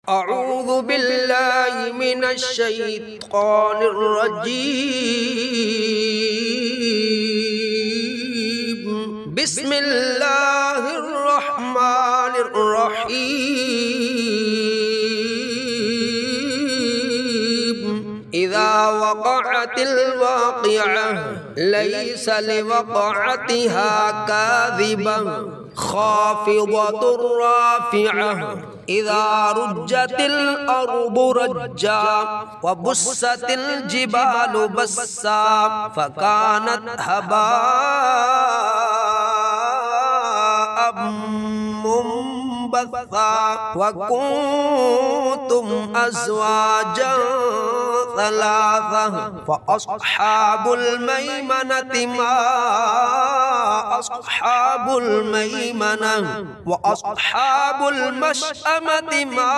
أعوذ بالله من الشيطان الرجيم. بسم الله الرحمن الرحيم. إذا وقعت الواقعة ليس لوقعتها كاذبة خافضة رافعة إذا رجت الأرض رجا وبست الجبال بسا فكانت هباء منبثا وكنتم أزواجا ثلاثة فأصحاب الميمنة ما أصحاب الميمنة وأصحاب المشأمة ما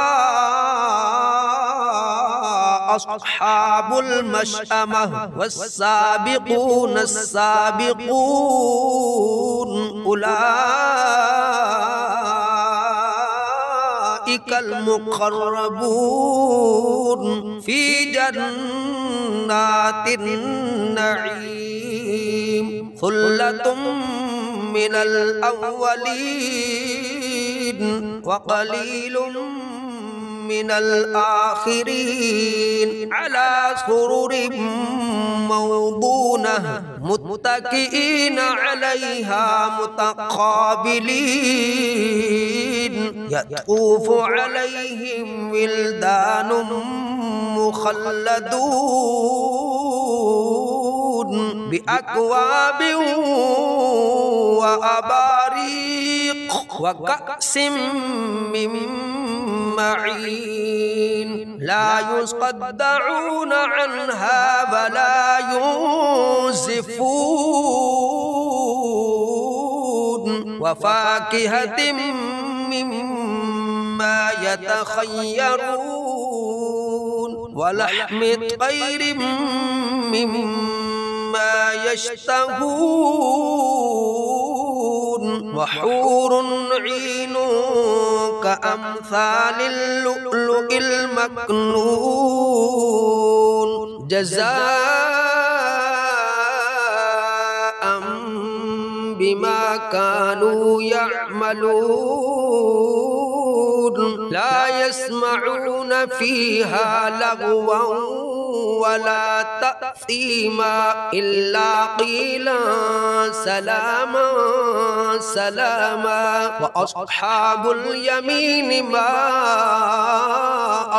أصحاب المشأمة والسابقون السابقون أولئك المقربون في جنات النعيم ثلة من الأولين وقليل من الآخرين على سرر موضونة متكئين عليها متقابلين يطوف عليهم ولدان مخلدون بأكواب وأباريق وكأس من معين لا يصدعون عنها ولا ينزفون وفاكهة مما يتخيرون ولحم طير مما يشتهون وحور عين كأمثال اللؤلؤ المكنون جزاء بما كانوا يعملون لا يسمعون فيها لغوا ولا تأثيما إلا قيلا سلاما سلاما وأصحاب اليمين ما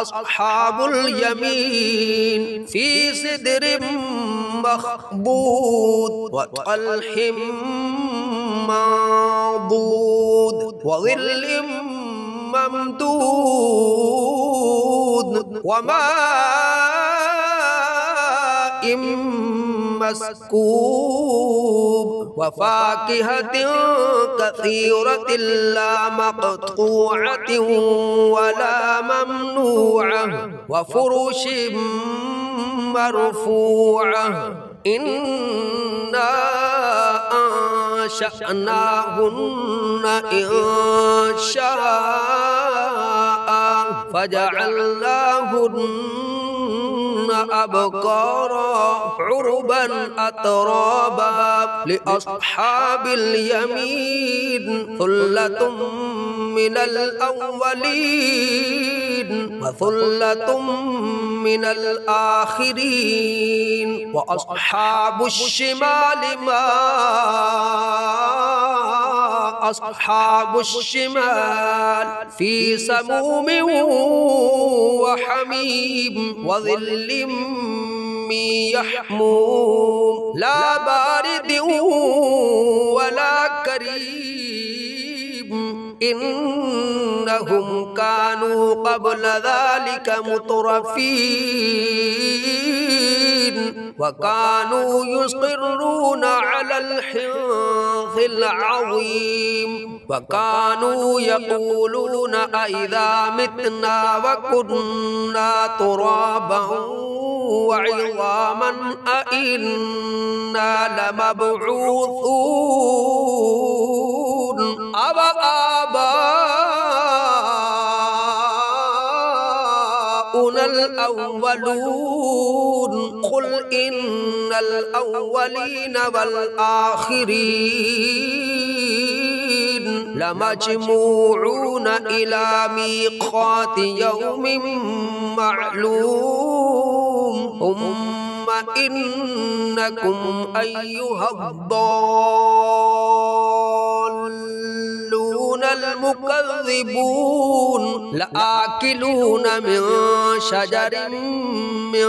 أصحاب اليمين في سدر مخضود وطلح منضود وظل ممدود وماء مسكوب وفاكهة كثيرة لا مقطوعة ولا ممنوعة وفرش مرفوعة إنا أنشأناهن إن شاء فجعلناهن أبكارا عربا أترابا لأصحاب اليمين ثلة من الأولين وثلة من الآخرين وأصحاب الشمال ما أصحاب الشمال في سموم وحميم وظل من يحموم لا بارد ولا كريم إنهم كانوا قبل ذلك مترفين وكانوا يصرون على الحنث العظيم وكانوا يقولون أئذا متنا وكنا ترابا وعظاما أئنا لمبعوثون أبا آباؤنا الأولون قل إن الأولين والآخرين لمجموعون إلى ميقات يوم معلوم ثم إنكم أيها الضالون المكذبون لآكلون من شجر من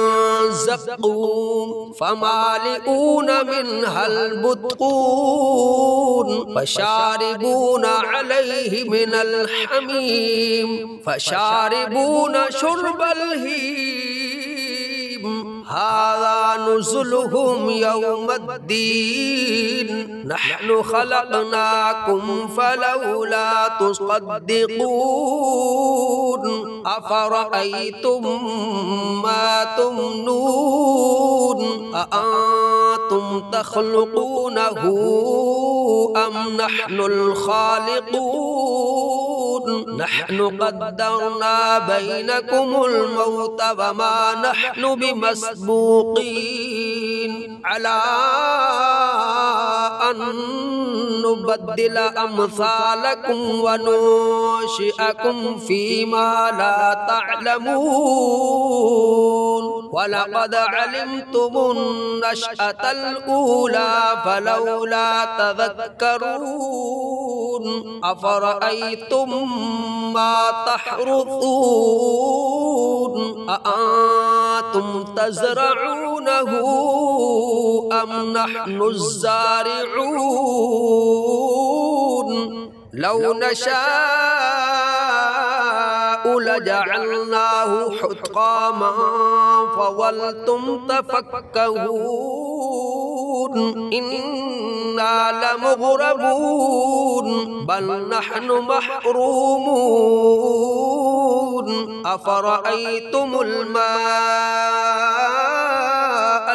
زقوم فمالئون منها البطون فشاربون عليه من الحميم فشاربون شرب الهيم هذا نزلهم يوم الدين نحن خلقناكم فلولا تصدقون أفرأيتم ما تمنون أأنتم تخلقونه أم نحن الخالقون نحن قدرنا بينكم الموت وما نحن بمسبوقين على أن نبدل أمثالكم وننشئكم فيما لا تعلمون ولقد علمتم النشأة الأولى فلولا تذكرون أفرأيتم ما تحرثون أأنتم تزرعونه أم نحن الزارعون لو نشاء لجعلناه حطاما فظلتم تفكهون إنا لمغرمون بل نحن محرومون أفرأيتم الماء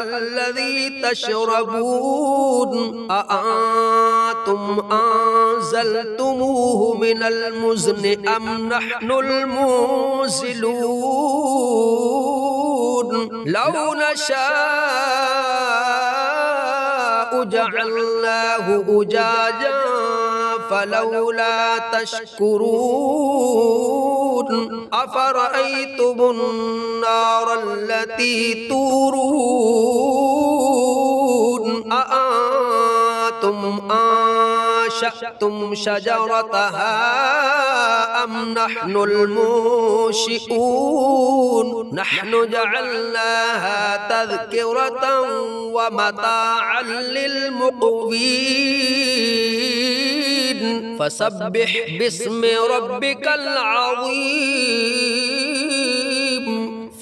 الذي تشربون أأنتم أنزلتموه من المزن أم نحن المنزلون لو نشاء جعلناه أجاجا فلولا تشكرون أفرأيتم النار التي تورون أأنتم أنشأتم شجرتها أم نحن المنشئون نحن جعلناها تذكرة ومتاعا للمقوين فسبح باسم ربك العظيم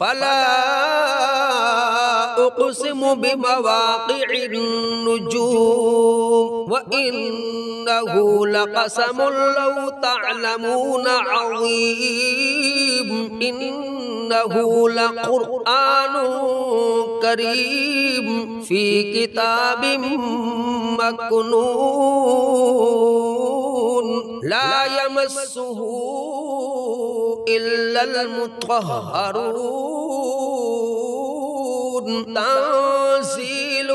فلا أقسم بمواقع النجوم وإنه لقسم لو تعلمون عظيم إنه لقرآن كريم في كتاب مكنون لا يمسه إلا المطهرون تنزيل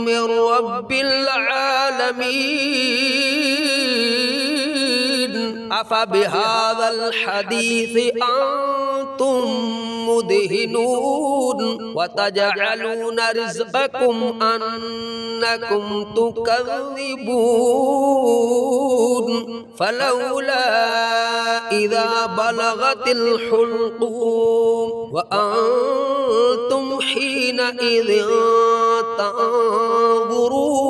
من رب العالمين أفبهذا الحديث أنتم مدهنون وتجعلون رزقكم أنكم تكذبون فلولا إذا بلغت الحلقوم وأنتم حينئذ تنظرون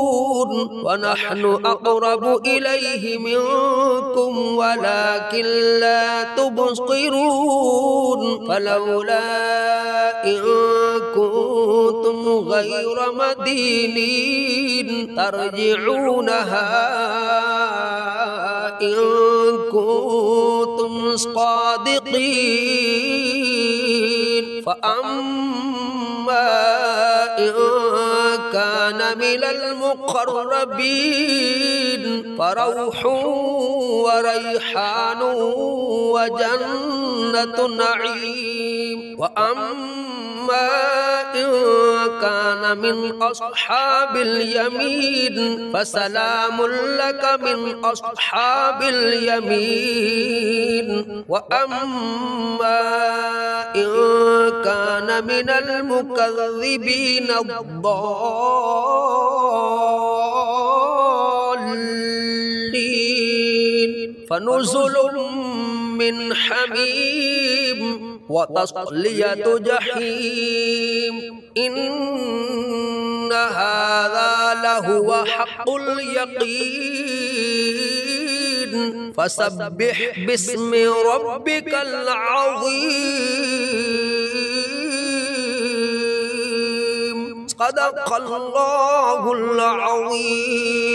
ونحن أقرب إليه منكم ولكن لا تبصرون فلولا إن كنتم غير مدينين ترجعونها إن كنتم صادقين فأما إن كان كان من المقربين فروح وريحان وجنة نعيم وأما إن كان من أصحاب اليمين فسلام لك من أصحاب اليمين وأما إن كان من المكذبين الضالين فنزل من حميم وتصلية جحيم إن هذا لهو حق اليقين فسبح باسم ربك العظيم صدق الله العظيم.